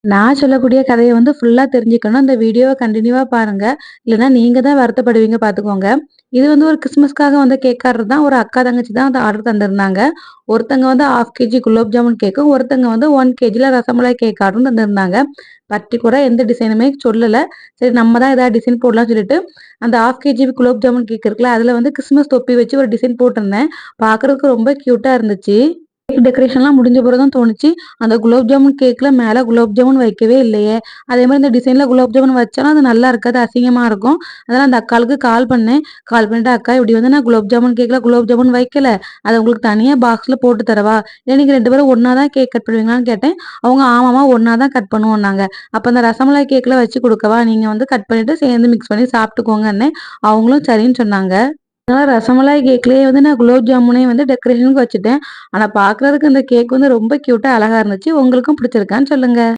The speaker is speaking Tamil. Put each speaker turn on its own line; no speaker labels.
நான் சொல்லக்கூடிய கதைய வந்து ஃபுல்லா தெரிஞ்சுக்கணும்னா, அந்த வீடியோவ கன்டினியூவா பாருங்க. இல்லன்னா நீங்க தான் வருத்தப்படுவீங்க பார்த்துக்கோங்க. இது வந்து ஒரு கிறிஸ்மஸ்க்காக வந்த கேக் ஆர்டர் தான். ஒரு அக்கா, தங்கச்சி தான் அந்த ஆர்டர் தந்திருந்தாங்க. ஒருத்தங்க வந்து 1/2 கேஜி குலோப் ஜாமுன் கேக்கும், ஒருத்தங்க வந்து 1 கேஜில ரசமலாய் கேக் ஆர்டரும் தந்திருந்தாங்க. பர்ட்டிகுலரா எந்த டிசைனுமே சொல்லல. சரி நம்ம தான் ஏதாவது டிசைன் போடலாம்னு சொல்லிட்டு, அந்த 1/2 கேஜி குலோப் ஜாமுன் கேக் இருக்குல்ல, அதுல வந்து கிறிஸ்மஸ் தொப்பி வச்சு ஒரு டிசைன் போட்டிருந்தேன். பார்க்கறதுக்கு ரொம்ப கியூட்டா இருந்துச்சு. கேக் டெக்கரேஷன்லாம் முடிஞ்ச பிறகு தான் தோணுச்சு, அந்த குலோப் ஜாமுன் கேக்ல மேல குலோப் ஜாமுன் வைக்கவே இல்லையே! அதே மாரி இந்த டிசைன்ல குலோப் ஜாமுன் வச்சாலும் அது நல்லா இருக்காது. அசிங்கமா இருக்கும். அதனால அந்த அக்காளுக்கு கால் பண்ணேன். கால் பண்ணிட்டு, "அக்கா இப்படி வந்து நான் குலோப் ஜாமுன் கேக்ல குலோப் ஜாமுன் வைக்கல. அத உங்களுக்கு தனியா பாக்ஸ்ல போட்டு தரவா? இல்ல நீங்க 2 பேரும் ஒண்ணா தான் கேக் கட் பண்ணுவீங்களான்னு?" கேட்டேன். அவங்க ஆமாம்மா ஒண்ணா தான் கட் பண்ணுவோம்னாங்க. அப்ப அந்த ரசமலாய் கேக்ல வச்சு குடுக்கவா? நீங்க வந்து கட் பண்ணிட்டு சேர்ந்து மிக்ஸ் பண்ணி சாப்பிட்டுக்கோங்கன்னேன். அவங்களும் சரின்னு சொன்னாங்க. அதனால ரசமலாய் கேக்லயே வந்து நான் குலோப் ஜாமுனையும் வந்து டெக்கரேஷனுக்கு வச்சுட்டேன். ஆனா பார்க்கறதுக்கு அந்த கேக் வந்து ரொம்ப கியூட்டா அழகா இருந்துச்சு. உங்களுக்கும் பிடிச்சிருக்கான்னு சொல்லுங்க.